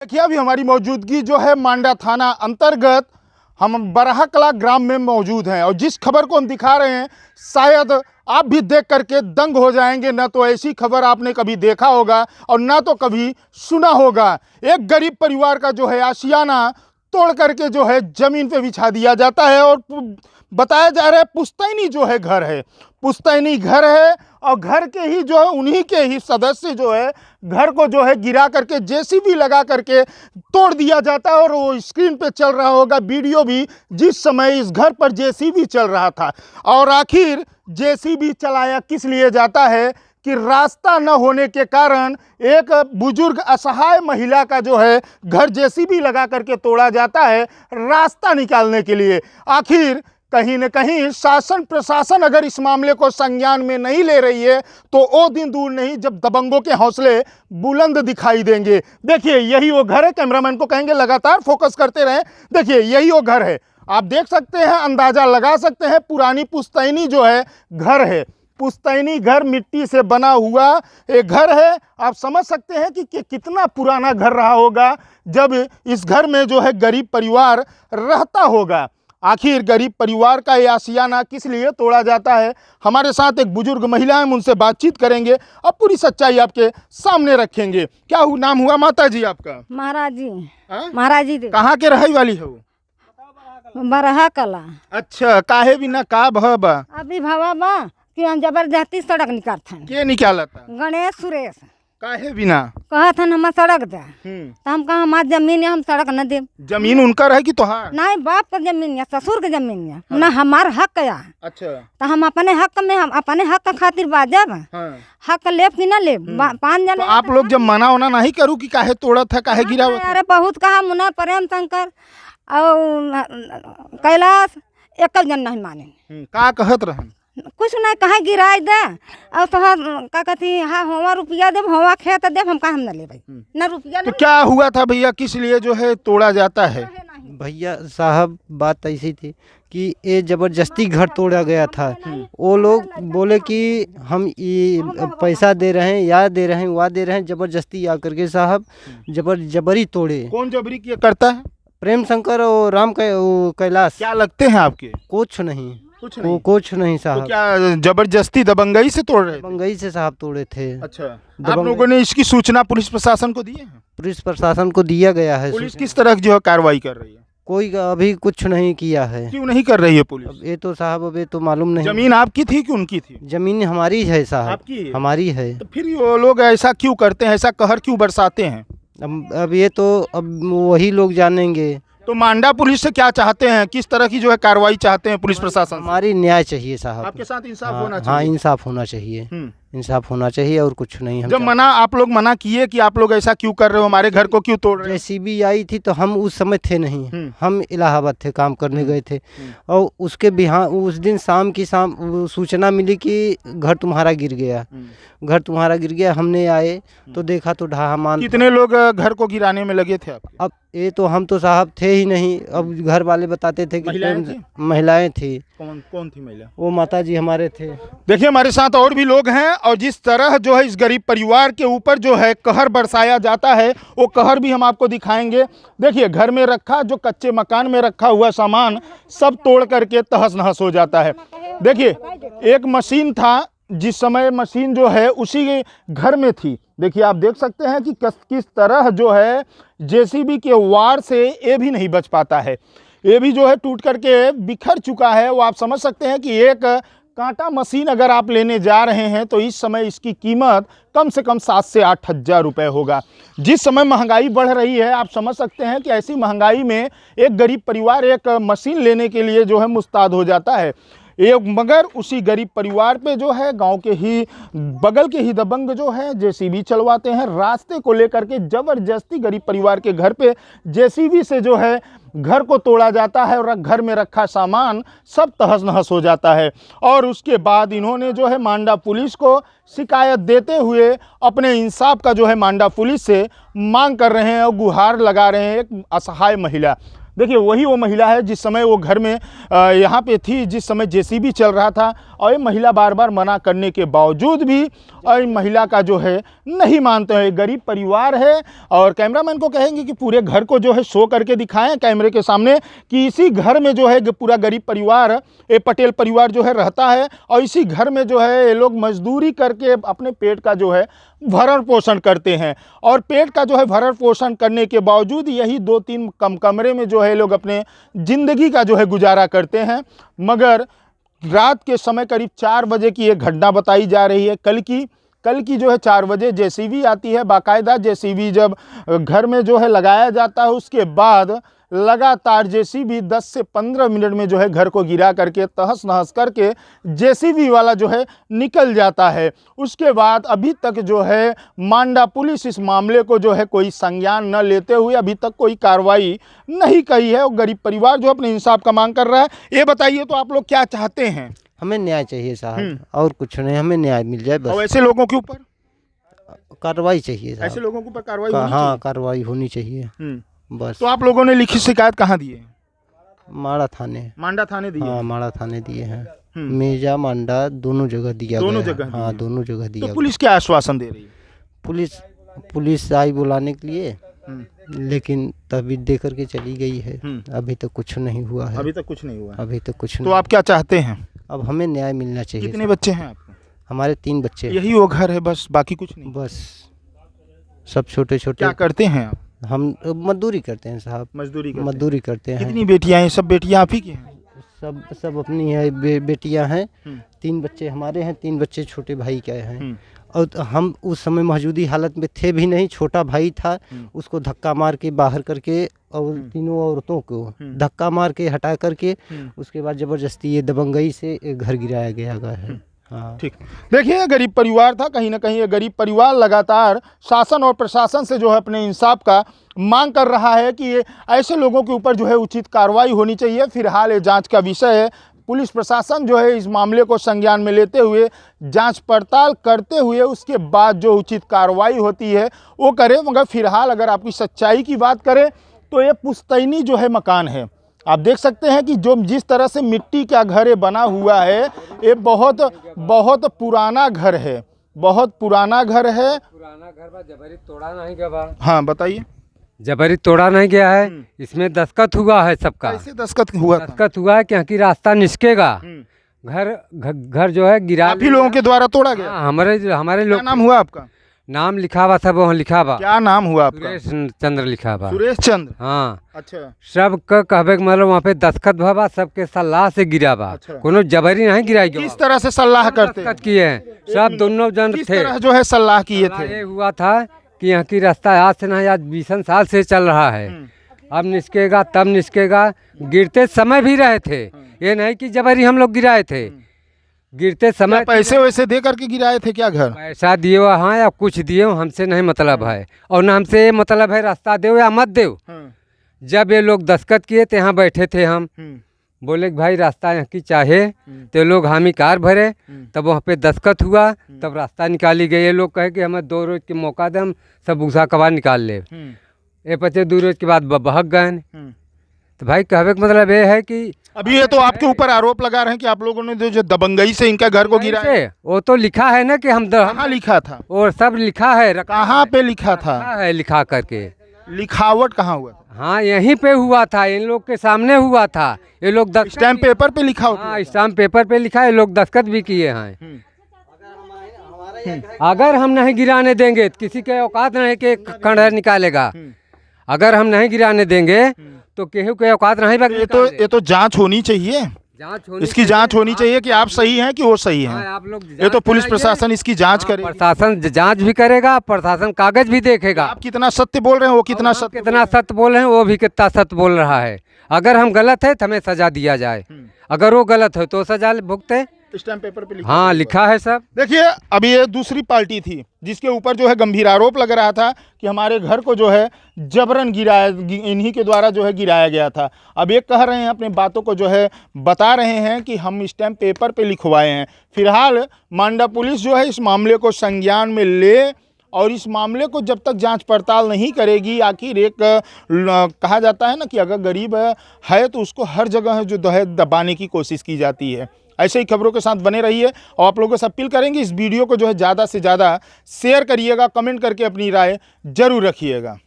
देखिए अभी हमारी मौजूदगी जो है मांडा थाना अंतर्गत हम बरहा कला ग्राम में मौजूद हैं और जिस खबर को हम दिखा रहे हैं शायद आप भी देख करके दंग हो जाएंगे। न तो ऐसी खबर आपने कभी देखा होगा और ना तो कभी सुना होगा। एक गरीब परिवार का जो है आशियाना तोड़ करके जो है जमीन पे बिछा दिया जाता है और बताया जा रहा है पुश्तैनी जो है घर है, पुश्तैनी घर है और घर के ही जो है उन्हीं के ही सदस्य जो है घर को जो है गिरा करके जेसीबी लगा करके तोड़ दिया जाता है। और वो स्क्रीन पे चल रहा होगा वीडियो भी जिस समय इस घर पर जेसीबी चल रहा था। और आखिर जेसीबी चलाया किस लिए जाता है कि रास्ता न होने के कारण एक बुजुर्ग असहाय महिला का जो है घर जेसीबी लगा करके तोड़ा जाता है रास्ता निकालने के लिए। आखिर कहीं न कहीं शासन प्रशासन अगर इस मामले को संज्ञान में नहीं ले रही है तो वो दिन दूर नहीं जब दबंगों के हौसले बुलंद दिखाई देंगे। देखिए यही वो घर है, कैमरामैन को कहेंगे लगातार फोकस करते रहें। देखिए यही वो घर है, आप देख सकते हैं, अंदाजा लगा सकते हैं, पुरानी पुश्तैनी जो है घर है, पुश्तैनी घर मिट्टी से बना हुआ एक घर है। आप समझ सकते हैं कि कितना पुराना घर रहा होगा जब इस घर में जो है गरीब परिवार रहता होगा। आखिर गरीब परिवार का ये आशियाना किस लिए तोड़ा जाता है, हमारे साथ एक बुजुर्ग महिला है, उनसे बातचीत करेंगे और पूरी सच्चाई आपके सामने रखेंगे। क्या नाम हुआ माता जी आपका? महाराज जी। महाराज जी कहाँ के रहे वाली हो? बरहा कला। अच्छा, काहे बिना का भबा अभी भावा बा कि जबरदस्ती सड़क निकालथन के निकाला था? गणेश सुरेश काहे बिना कहथन हम सड़क दे तो हम कहा हमार जमीन है, हम सड़क न दे। जमीन उनका रहे कि तोहार? नहीं, बाप का जमीन है, ससुर के जमीन है, न हमार हक है। अच्छा, तो हम अपने हक में, हम अपने हक का खातिर बाजब। हक लेब कि न लेब? 5 जन तो आप लोग जब मना होना नहीं करूँ कि काहे तोड़ा था, काहे गिरा? अरे बहुत कहा, मुन्ना प्रेम शंकर और कैलाश एक जन नहीं माने। का कहत रहन? कुछ नहीं, कहाँ गिराई दे और तो का कहती हाँ होवा रुपया देव, होवा खेत देव, हम कहा हम न लेबै न रुपया। तो क्या हुआ था भैया, किस लिए जो है तोड़ा जाता है? भैया साहब बात ऐसी थी कि ये जबरदस्ती घर तोड़ा गया था। वो लोग बोले कि हम ये पैसा दे रहे हैं, या दे रहे हैं, वह दे रहे हैं, जबरदस्ती आकर के साहब जबरी तोड़े। कौन जबरी किया करता है? प्रेम शंकर और कैलाश। क्या लगते हैं आपके? कुछ नहीं, कुछ नहीं। कुछ नहीं तो साहब। क्या जबरदस्ती दबंगई से तोड़ रहे थे? दबंगई से साहब तोड़े थे। अच्छा, आप लोगों ने इसकी सूचना पुलिस प्रशासन को दी है? पुलिस प्रशासन को दिया गया है। पुलिस किस तरह जो है कार्रवाई कर रही है? कोई अभी कुछ नहीं किया है। क्यों नहीं कर रही है पुलिस? ये तो साहब अब ये तो मालूम नहीं। जमीन आपकी थी कि उनकी थी? जमीन हमारी है साहब। आपकी है? हमारी है। तो फिर वो लोग ऐसा क्यों करते हैं, ऐसा कहर क्यों बरसाते हैं? अब ये तो अब वही लोग जानेंगे। तो मांडा पुलिस से क्या चाहते हैं, किस तरह की जो है कार्रवाई चाहते हैं पुलिस प्रशासन से? हमारी न्याय चाहिए साहब। आपके साथ इंसाफ हाँ, होना चाहिए। हाँ इंसाफ होना चाहिए। इंसाफ होना चाहिए और कुछ नहीं। हम जब आप लोग मना किए कि आप लोग ऐसा क्यों कर रहे हो, हमारे घर को क्यों तोड़ रहे हो? जेसीबी आई थी तो हम उस समय थे नहीं, हम इलाहाबाद थे, काम करने गए थे। और उसके बिहान उस दिन शाम सूचना मिली कि घर तुम्हारा गिर गया, घर तुम्हारा गिर गया। हमने आए तो देखा तो ढहा मान। कितने लोग घर को गिराने में लगे थे आपके? अब ये तो हम तो साहब थे ही नहीं। अब घर वाले बताते थे कि महिलाएं थी। कौन थी महिला? वो माता जी हमारे थे। देखिए हमारे साथ और भी लोग हैं और जिस तरह जो है इस गरीब परिवार के ऊपर जो है कहर बरसाया जाता है वो कहर भी हम आपको दिखाएंगे। देखिए घर में रखा, जो कच्चे मकान में रखा हुआ सामान सब तोड़ करके तहस नहस हो जाता है। देखिए एक मशीन था, जिस समय मशीन जो है उसी घर में थी। देखिए आप देख सकते हैं कि किस तरह जो है जेसीबी के वार से ये भी नहीं बच पाता है, ये भी जो है टूट करके बिखर चुका है। वो आप समझ सकते हैं कि एक कांटा मशीन अगर आप लेने जा रहे हैं तो इस समय इसकी कीमत कम से कम 7 से 8 हज़ार रुपये होगा। जिस समय महंगाई बढ़ रही है आप समझ सकते हैं कि ऐसी महंगाई में एक गरीब परिवार एक मशीन लेने के लिए जो है मुस्ताद हो जाता है। मगर उसी गरीब परिवार पे जो है गांव के ही बगल के ही दबंग जो है जेसीबी चलवाते हैं, रास्ते को लेकर के जबरदस्ती गरीब परिवार के घर पे जेसीबी से जो है घर को तोड़ा जाता है और घर में रखा सामान सब तहस नहस हो जाता है। और उसके बाद इन्होंने जो है मांडा पुलिस को शिकायत देते हुए अपने इंसाफ का जो है मांडा पुलिस से मांग कर रहे हैं और गुहार लगा रहे हैं। एक असहाय महिला, देखिए वही वो महिला है जिस समय वो घर में यहाँ पे थी जिस समय जेसीबी चल रहा था, और ये महिला बार बार मना करने के बावजूद भी और महिला का जो है नहीं मानते हैं। गरीब परिवार है, और कैमरामैन को कहेंगे कि पूरे घर को जो है शो करके दिखाएं कैमरे के सामने कि इसी घर में जो है पूरा गरीब परिवार, ये पटेल परिवार जो है रहता है, और इसी घर में जो है ये लोग मजदूरी करके अपने पेट का जो है भरण पोषण करते हैं। और पेट का जो है भरण पोषण करने के बावजूद यही 2-3 कमरे में जो है लोग अपने ज़िंदगी का जो है गुजारा करते हैं। मगर रात के समय करीब 4 बजे की एक घटना बताई जा रही है। कल की जो है 4 बजे जेसीबी आती है, बाकायदा जेसीबी जब घर में जो है लगाया जाता है, उसके बाद लगातार जेसीबी 10 से 15 मिनट में जो है घर को गिरा करके तहस नहस करके जेसीबी वाला जो है निकल जाता है। उसके बाद अभी तक जो है मांडा पुलिस इस मामले को जो है कोई संज्ञान न लेते हुए अभी तक कोई कार्रवाई नहीं की है, और गरीब परिवार जो अपने इंसाफ का मांग कर रहा है। ये बताइए तो आप लोग क्या चाहते हैं? हमें न्याय चाहिए साहब, और कुछ नहीं, हमें न्याय मिल जाए और बस। ऐसे लोगों के ऊपर कार्रवाई चाहिए ऐसे साहब, लोगों के ऊपर कार्रवाई होनी हाँ चाहिए। कार्रवाई होनी चाहिए बस। तो आप लोगों ने लिखित शिकायत कहाँ दी है? माड़ा थाने, मांडा थाने दी है? हाँ माड़ा थाने दिए हैं, मेजा मांडा दोनों जगह दिया दोनों गया जगह है। दिए हाँ हैं। दोनों जगह तो दिया। पुलिस क्या आश्वासन दे रही है? पुलिस आई बुलाने के लिए, लेकिन तभी दे करके चली गई है। अभी तक कुछ नहीं हुआ है, अभी तक कुछ नहीं हुआ है। अभी तक कुछ तो नहीं। आप क्या चाहते हैं? अब हमें न्याय मिलना चाहिए। कितने बच्चे हैं आपको? हमारे 3 बच्चे हैं। यही वो घर है बस, बाकी कुछ नहीं? बस सब छोटे छोटे। क्या करते हैं आप? हम मजदूरी करते हैं साहब, मजदूरी करते हैं। मजदूरी करते हैं। कितनी बेटियां हैं? सब बेटियां आप ही की हैं? सब अपनी है, बेटियां हैं। 3 बच्चे हमारे हैं, 3 बच्चे छोटे भाई के हैं। और हम उस समय मौजूदी हालत में थे भी नहीं, छोटा भाई था, उसको धक्का मार के बाहर करके, और तीनों औरतों को धक्का मार के हटा करके उसके बाद ज़बरदस्ती ये दबंगई से घर गिराया गया है। हाँ ठीक। देखिए गरीब परिवार था, कहीं ना कहीं ये गरीब परिवार लगातार शासन और प्रशासन से जो है अपने इंसाफ का मांग कर रहा है कि ये ऐसे लोगों के ऊपर जो है उचित कार्रवाई होनी चाहिए। फिलहाल ये जांच का विषय है। पुलिस प्रशासन जो है इस मामले को संज्ञान में लेते हुए जांच पड़ताल करते हुए उसके बाद जो उचित कार्रवाई होती है वो करे। मगर फिलहाल अगर आपकी सच्चाई की बात करें तो ये पुश्तैनी जो है मकान है। आप देख सकते हैं कि जो जिस तरह से मिट्टी का घर बना हुआ है, ये बहुत पुराना घर है, बहुत पुराना घर है। पुराना घर बा, जबरी तोड़ा नहीं गया बा। हाँ बताइए। जबरी तोड़ा नहीं गया है, इसमें दस्तखत हुआ है सबका। कैसे दस्तखत हुआ था? दस्तखत हुआ है कि यहाँ की रास्ता निष्केगा। घर जो है गिरा काफी लोगों के द्वारा तोड़ा गया। हाँ, हमारे क्या लोग नाम हुआ आपका? नाम लिखा बा, सब वहाँ लिखा बा। क्या नाम हुआ आपका? सुरेश चंद्र लिखा बा। सुरेश चंद्र। हाँ अच्छा। सब का कहबे के मतलब वहाँ पे दस्तखत भा, सबके सलाह से गिरा बा। अच्छा। कोनो जबरी नहीं गिराई गया। किस तरह से सलाह करते हैं? दस्तखत किए हैं, सब दोनों जन किस थे। तरह जो है सलाह किए थे? ये हुआ था कि यहाँ की रास्ता आज से नहीं, आज 20 साल से चल रहा है। अब निष्केगा तब निष्केगा। गिरते समय भी रहे थे, ये नहीं कि जबरी हम लोग गिराए थे। गिरते समय पैसे वैसे दे करके गिराए थे क्या घर? पैसा दिए हो हाँ, या कुछ दिए हो, हमसे नहीं मतलब है। और न हमसे ये मतलब है रास्ता दो या मत दो। जब ये लोग दस्तखत किए तो यहाँ बैठे थे हम, बोले कि भाई रास्ता यहाँ की चाहे, तो लोग हामी कार भरे, तब वहाँ पे दस्तखत हुआ, तब रास्ता निकाली गई। ये लोग कहे कि हमें 2 रोज के मौका दे, हम सब भूसा कबार निकाल ले। ये पचे 2 रोज के बाद बहक गए। तो भाई कहवे का मतलब ये है कि अभी ये तो आपके ऊपर आरोप लगा रहे हैं कि आप लोगों ने जो दबंगई से इनका घर को गिराया। ऐसे, वो तो लिखा है ना कि हम कहाँ लिखा था? और सब लिखा है, कहाँ पे लिखा था? रखा है लिखा करके। लिखावट कहाँ हुआ था? हाँ यहीं पे हुआ था, इन लोग के सामने हुआ था। ये लोग स्टैम्प पेपर पे लिखा होता? हाँ स्टाम्प पेपर पे लिखा है, लोग दस्तखत भी किए हैं। अगर हम नहीं गिराने देंगे तो किसी के औकात नहीं कि खंडहर निकालेगा। अगर हम नहीं गिराने देंगे तो केहू के औकात नहीं। ये तो जांच होनी चाहिए, इसकी जांच होनी चाहिए कि आप सही हैं कि वो सही हैं। आप लोग ये तो पुलिस प्रशासन इसकी जांच करे। प्रशासन जांच भी करेगा, प्रशासन कागज भी देखेगा। आप कितना सत्य बोल रहे हैं, वो कितना सत्य बोल रहे हैं, वो भी कितना सत्य बोल रहा है। अगर हम गलत है तो हमें सजा दिया जाए, अगर वो गलत है तो सजा भुगते। स्टैम्प पेपर पे हाँ लिखा है सब। देखिए अभी ये दूसरी पार्टी थी जिसके ऊपर जो है गंभीर आरोप लग रहा था कि हमारे घर को जो है जबरन गिराया, इन्हीं के द्वारा जो है गिराया गया था। अब ये कह रहे हैं, अपनी बातों को जो है बता रहे हैं कि हम स्टैम्प पेपर पे लिखवाए हैं। फिलहाल मांडा पुलिस जो है इस मामले को संज्ञान में ले और इस मामले को जब तक जांच पड़ताल नहीं करेगी, आखिर एक कहा जाता है ना कि अगर गरीब है तो उसको हर जगह जो है दबाने की कोशिश की जाती है। ऐसे ही खबरों के साथ बने रहिए और आप लोगों से अपील करेंगे इस वीडियो को जो है ज़्यादा से ज़्यादा शेयर करिएगा, कमेंट करके अपनी राय जरूर रखिएगा।